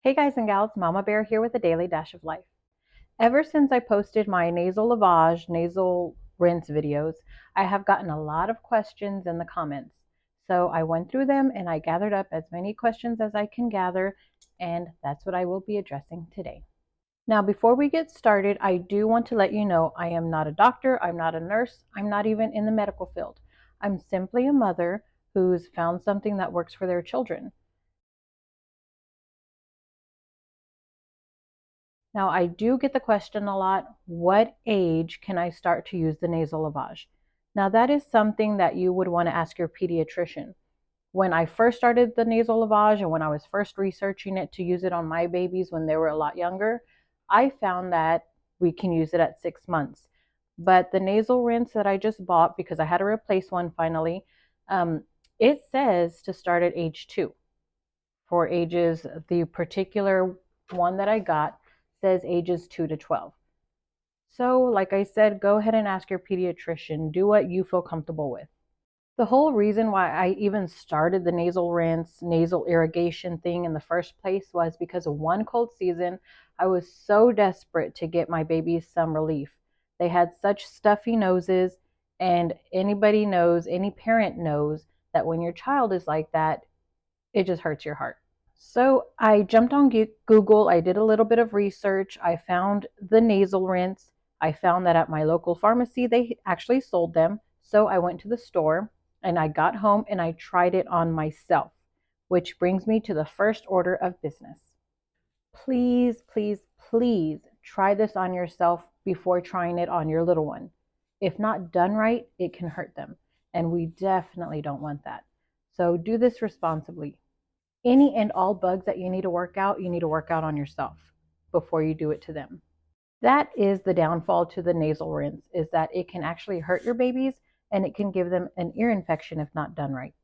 Hey guys and gals, Mama Bear here with a daily dash of life. Ever since I posted my nasal lavage, nasal rinse videos, I have gotten a lot of questions in the comments. So I went through them and I gathered up as many questions as I can gather, and that's what I will be addressing today. Now, before we get started, I do want to let you know I am not a doctor, I'm not a nurse, I'm not even in the medical field. I'm simply a mother who's found something that works for their children. Now, I do get the question a lot, what age can I start to use the nasal lavage? Now, that is something that you would want to ask your pediatrician. When I first started the nasal lavage and when I was first researching it to use it on my babies when they were a lot younger, I found that we can use it at 6 months. But the nasal rinse that I just bought, because I had to replace one finally, it says to start at age 2 for ages, the particular one that I got says ages 2 to 12. So, like I said, go ahead and ask your pediatrician. Do what you feel comfortable with. The whole reason why I even started the nasal rinse, nasal irrigation thing in the first place was because of one cold season. I was so desperate to get my babies some relief. They had such stuffy noses, and anybody knows, any parent knows, that when your child is like that, it just hurts your heart. So I jumped on Google. I did a little bit of research. I found the nasal rinse. I found that at my local pharmacy, they actually sold them. So I went to the store and I got home and I tried it on myself, which brings me to the first order of business. Please, please, please try this on yourself before trying it on your little one. If not done right, it can hurt them. And we definitely don't want that. So do this responsibly. Any and all bugs that you need to work out on yourself before you do it to them. That is the downfall to the nasal rinse, is that it can actually hurt your babies and it can give them an ear infection if not done right.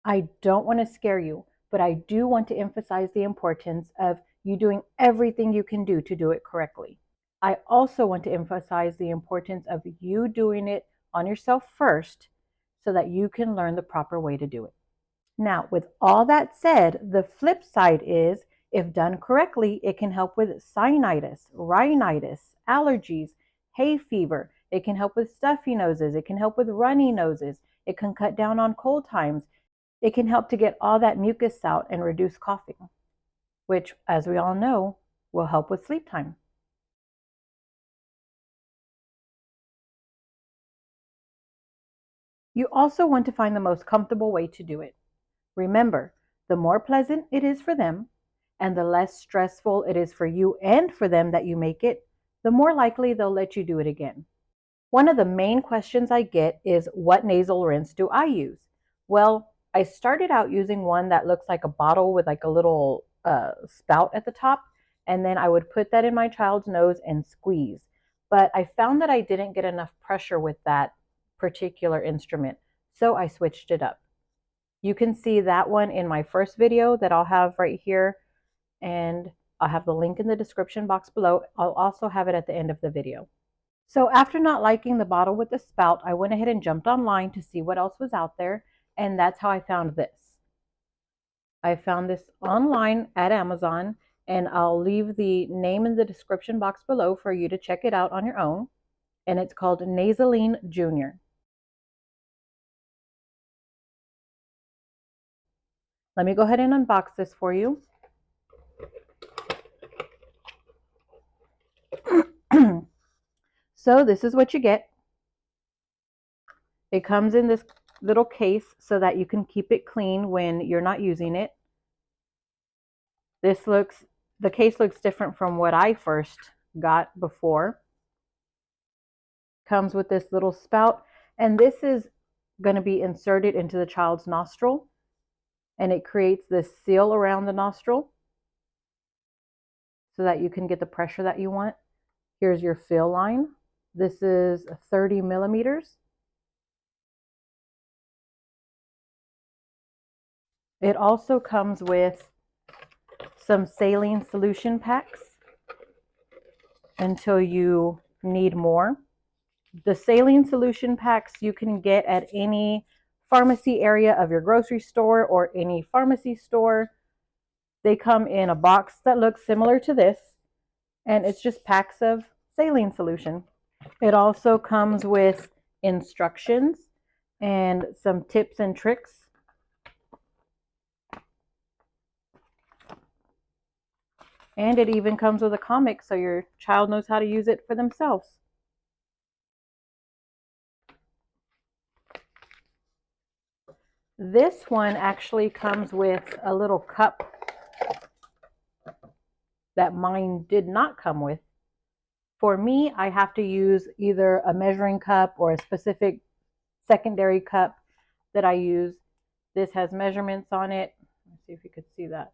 I don't want to scare you, but I do want to emphasize the importance of you doing everything you can do to do it correctly. I also want to emphasize the importance of you doing it on yourself first so that you can learn the proper way to do it. Now, with all that said, the flip side is if done correctly, it can help with sinusitis, rhinitis, allergies, hay fever. It can help with stuffy noses. It can help with runny noses. It can cut down on cold times. It can help to get all that mucus out and reduce coughing, which, as we all know, will help with sleep time. You also want to find the most comfortable way to do it. Remember, the more pleasant it is for them, and the less stressful it is for you and for them that you make it, the more likely they'll let you do it again. One of the main questions I get is, what nasal rinse do I use? Well, I started out using one that looks like a bottle with like a little spout at the top, and then I would put that in my child's nose and squeeze. But I found that I didn't get enough pressure with that particular instrument, so I switched it up. You can see that one in my first video that I'll have right here, and I'll have the link in the description box below. I'll also have it at the end of the video. So after not liking the bottle with the spout, I went ahead and jumped online to see what else was out there, and that's how I found this. I found this online at Amazon, and I'll leave the name in the description box below for you to check it out on your own, and it's called Nasaline Junior. Let me go ahead and unbox this for you. So this is what you get. It comes in this little case so that you can keep it clean when you're not using it. The case looks different from what I first got before. Comes with this little spout, and this is going to be inserted into the child's nostril, and it creates this seal around the nostril so that you can get the pressure that you want. Here's your fill line. This is 30 millimeters. It also comes with some saline solution packs until you need more. The saline solution packs you can get at any pharmacy area of your grocery store or any pharmacy store. They come in a box that looks similar to this, and it's just packs of saline solution. It also comes with instructions and some tips and tricks. And it even comes with a comic so your child knows how to use it for themselves. This one actually comes with a little cup that mine did not come with. For me, I have to use either a measuring cup or a specific secondary cup that I use. This has measurements on it. Let's see if you could see that.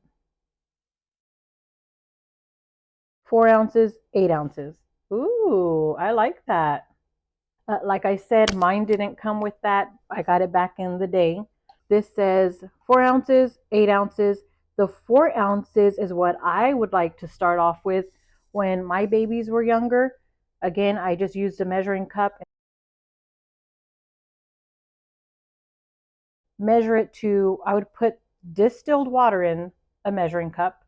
4 ounces, 8 ounces. Ooh, I like that. Like I said, mine didn't come with that. I got it back in the day. This says 4 ounces, 8 ounces. The 4 ounces is what I would like to start off with when my babies were younger. Again, I just used a measuring cup. Measure it to, I would put distilled water in a measuring cup.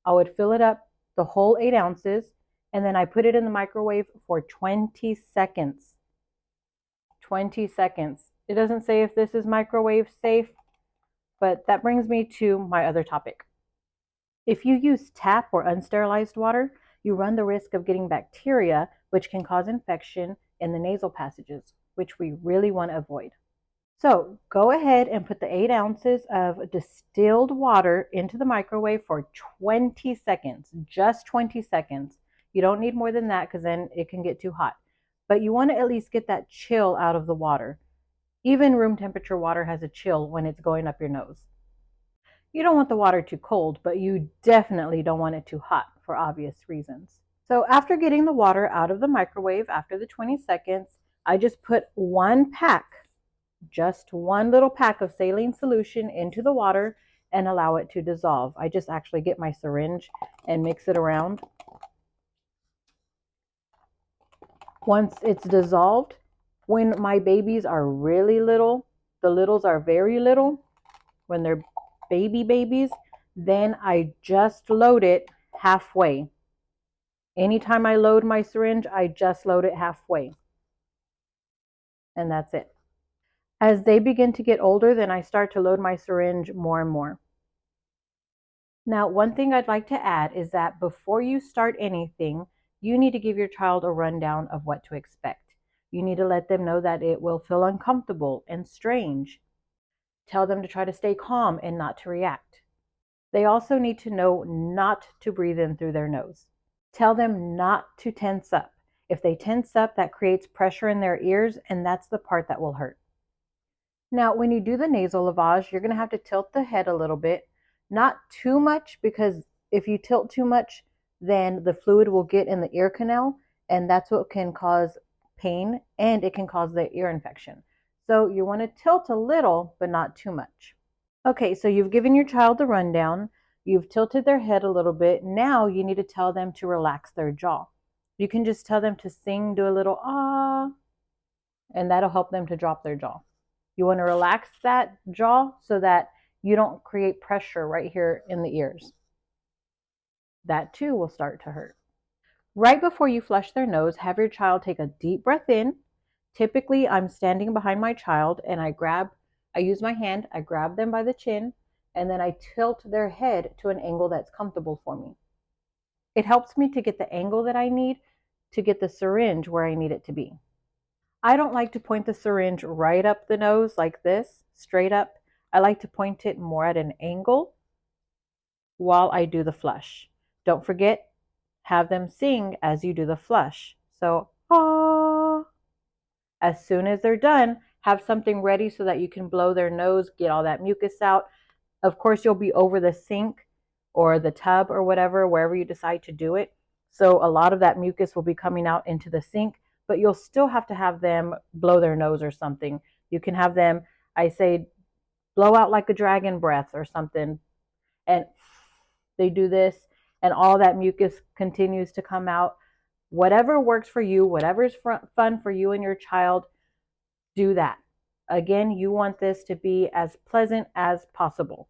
I would fill it up the whole 8 ounces, and then I put it in the microwave for 20 seconds. 20 seconds. It doesn't say if this is microwave safe, but that brings me to my other topic. If you use tap or unsterilized water, you run the risk of getting bacteria, which can cause infection in the nasal passages, which we really want to avoid. So go ahead and put the 8 ounces of distilled water into the microwave for 20 seconds, just 20 seconds. You don't need more than that because then it can get too hot. But you want to at least get that chill out of the water. Even room temperature water has a chill when it's going up your nose. You don't want the water too cold, but you definitely don't want it too hot for obvious reasons. So after getting the water out of the microwave after the 20 seconds, I just put just one little pack of saline solution into the water and allow it to dissolve. I just actually get my syringe and mix it around. Once it's dissolved, when my babies are really little, the littles are very little, when they're babies, then I just load it halfway. Anytime I load my syringe, I just load it halfway. And that's it. As they begin to get older, then I start to load my syringe more and more. Now, one thing I'd like to add is that before you start anything, you need to give your child a rundown of what to expect. You need to let them know that it will feel uncomfortable and strange. Tell them to try to stay calm and not to react. They also need to know not to breathe in through their nose. Tell them not to tense up. If they tense up, that creates pressure in their ears, and that's the part that will hurt. Now, when you do the nasal lavage, you're going to have to tilt the head a little bit. Not too much, because if you tilt too much, then the fluid will get in the ear canal, and that's what can cause pain, and it can cause the ear infection. So you want to tilt a little, but not too much. Okay, so you've given your child the rundown. You've tilted their head a little bit. Now you need to tell them to relax their jaw. You can just tell them to sing, do a little ah, and that'll help them to drop their jaw. You want to relax that jaw so that you don't create pressure right here in the ears. That too will start to hurt. Right before you flush their nose, have your child take a deep breath in. Typically, I'm standing behind my child and I use my hand, I grab them by the chin, and then I tilt their head to an angle that's comfortable for me. It helps me to get the angle that I need to get the syringe where I need it to be. I don't like to point the syringe right up the nose like this, straight up. I like to point it more at an angle while I do the flush. Don't forget, have them sing as you do the flush. So, ah. As soon as they're done, have something ready so that you can blow their nose, get all that mucus out. Of course, you'll be over the sink or the tub or whatever, wherever you decide to do it. So a lot of that mucus will be coming out into the sink, but you'll still have to have them blow their nose or something. You can have them, I say, blow out like a dragon breath or something. And they do this, and all that mucus continues to come out. Whatever works for you, whatever's fun for you and your child, do that. Again, you want this to be as pleasant as possible.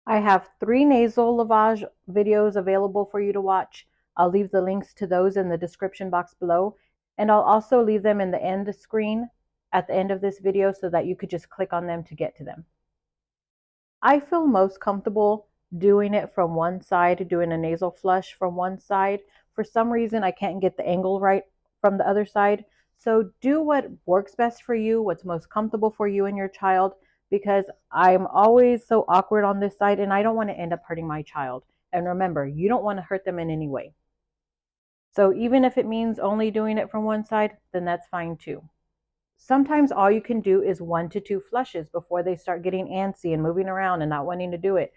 I have 3 nasal lavage videos available for you to watch. I'll leave the links to those in the description box below, and I'll also leave them in the end screen at the end of this video so that you could just click on them to get to them. I feel most comfortable doing it from one side, doing a nasal flush from one side. For some reason, I can't get the angle right from the other side. So do what works best for you, what's most comfortable for you and your child, because I'm always so awkward on this side and I don't want to end up hurting my child. And remember, you don't want to hurt them in any way. So even if it means only doing it from one side, then that's fine too. Sometimes all you can do is 1 to 2 flushes before they start getting antsy and moving around and not wanting to do it.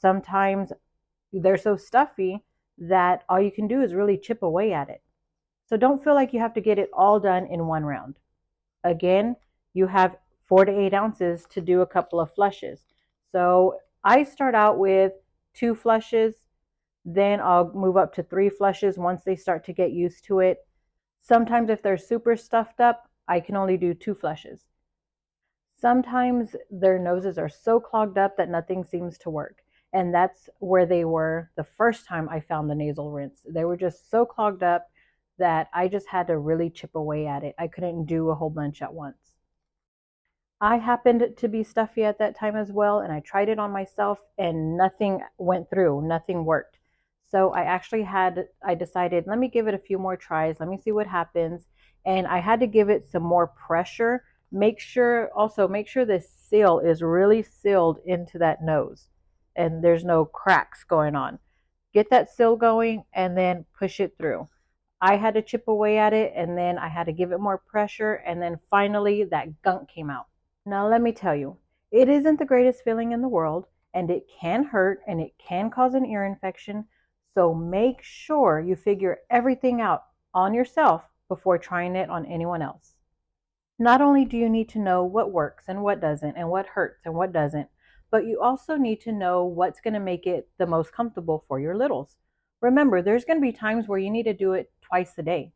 Sometimes they're so stuffy that all you can do is really chip away at it. So don't feel like you have to get it all done in one round. Again, you have 4 to 8 ounces to do a couple of flushes. So I start out with 2 flushes, then I'll move up to 3 flushes once they start to get used to it. Sometimes if they're super stuffed up, I can only do 2 flushes. Sometimes their noses are so clogged up that nothing seems to work. And that's where they were the first time I found the nasal rinse. They were just so clogged up that I just had to really chip away at it. I couldn't do a whole bunch at once. I happened to be stuffy at that time as well, and I tried it on myself and nothing went through, nothing worked. So I decided, let me give it a few more tries, let me see what happens. And I had to give it some more pressure. Make sure the seal is really sealed into that nose and there's no cracks going on. Get that seal going and then push it through. I had to chip away at it and then I had to give it more pressure, and then finally that gunk came out. Now, let me tell you, it isn't the greatest feeling in the world, and it can hurt and it can cause an ear infection. So make sure you figure everything out on yourself before trying it on anyone else. Not only do you need to know what works and what doesn't, and what hurts and what doesn't, but you also need to know what's going to make it the most comfortable for your littles. Remember, there's going to be times where you need to do it twice a day.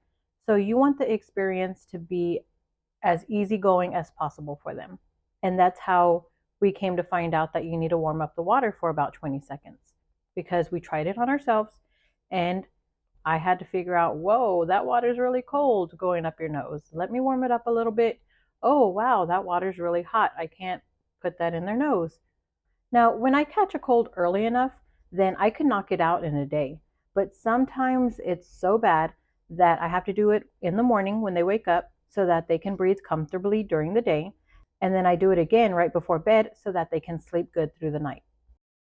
So you want the experience to be as easygoing as possible for them. And that's how we came to find out that you need to warm up the water for about 20 seconds, because we tried it on ourselves and I had to figure out, whoa, that water's really cold going up your nose. Let me warm it up a little bit. Oh, wow, that water's really hot. I can't put that in their nose. Now, when I catch a cold early enough, then I can knock it out in a day. But sometimes it's so bad that I have to do it in the morning when they wake up so that they can breathe comfortably during the day. And then I do it again right before bed so that they can sleep good through the night.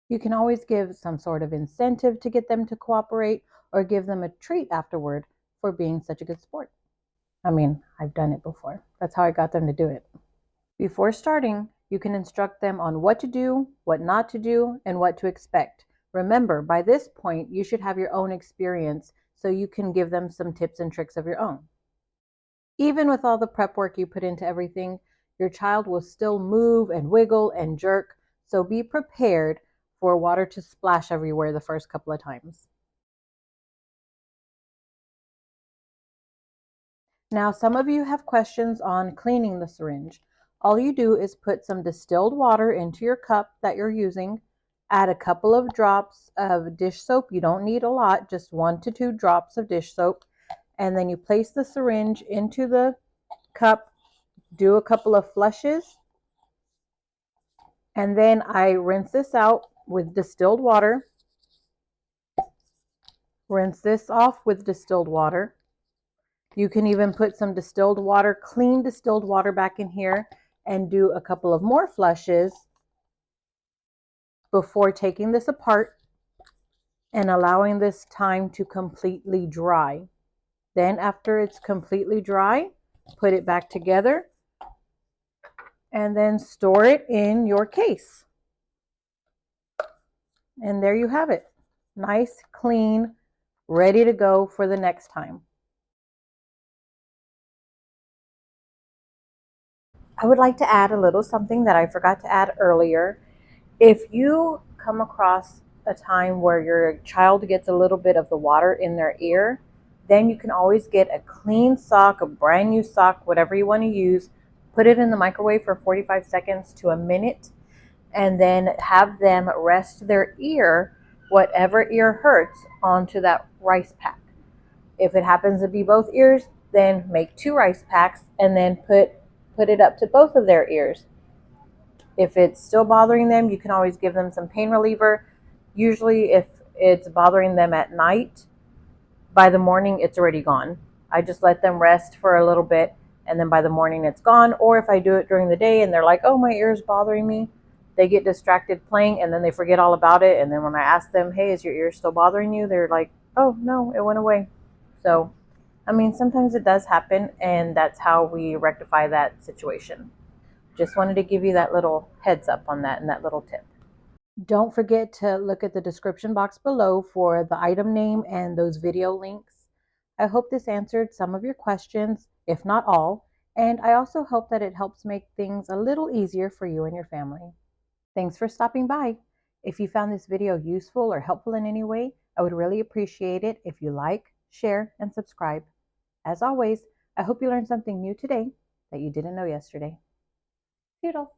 You can always give some sort of incentive to get them to cooperate, or give them a treat afterward for being such a good sport. I mean, I've done it before. That's how I got them to do it. Before starting, you can instruct them on what to do, what not to do, and what to expect. Remember, by this point, you should have your own experience so you can give them some tips and tricks of your own. Even with all the prep work you put into everything, your child will still move and wiggle and jerk, so be prepared for water to splash everywhere the first couple of times. Now, some of you have questions on cleaning the syringe. All you do is put some distilled water into your cup that you're using, add a couple of drops of dish soap. You don't need a lot, just 1 to 2 drops of dish soap. And then you place the syringe into the cup, do a couple of flushes, and then I rinse this out with distilled water. Rinse this off with distilled water. You can even put some distilled water, clean distilled water back in here, and do a couple of more flushes before taking this apart and allowing this time to completely dry. Then after it's completely dry, put it back together and then store it in your case. And there you have it. Nice, clean, ready to go for the next time. I would like to add a little something that I forgot to add earlier. If you come across a time where your child gets a little bit of the water in their ear, then you can always get a clean sock, a brand new sock, whatever you want to use, put it in the microwave for 45 seconds to a minute, and then have them rest their ear, whatever ear hurts, onto that rice pack. If it happens to be both ears, then make 2 rice packs and then put it up to both of their ears. If it's still bothering them, you can always give them some pain reliever. Usually if it's bothering them at night, by the morning it's already gone. I just let them rest for a little bit, and then by the morning it's gone. Or if I do it during the day and they're like, oh, my ear's bothering me, they get distracted playing and then they forget all about it. And then when I ask them, hey, is your ear still bothering you? They're like, oh, no, it went away. So, I mean, sometimes it does happen, and that's how we rectify that situation. Just wanted to give you that little heads up on that and that little tip. Don't forget to look at the description box below for the item name and those video links. I hope this answered some of your questions, if not all, and I also hope that it helps make things a little easier for you and your family. Thanks for stopping by. If you found this video useful or helpful in any way, I would really appreciate it if you like, share, and subscribe. As always, I hope you learned something new today that you didn't know yesterday. Toodles!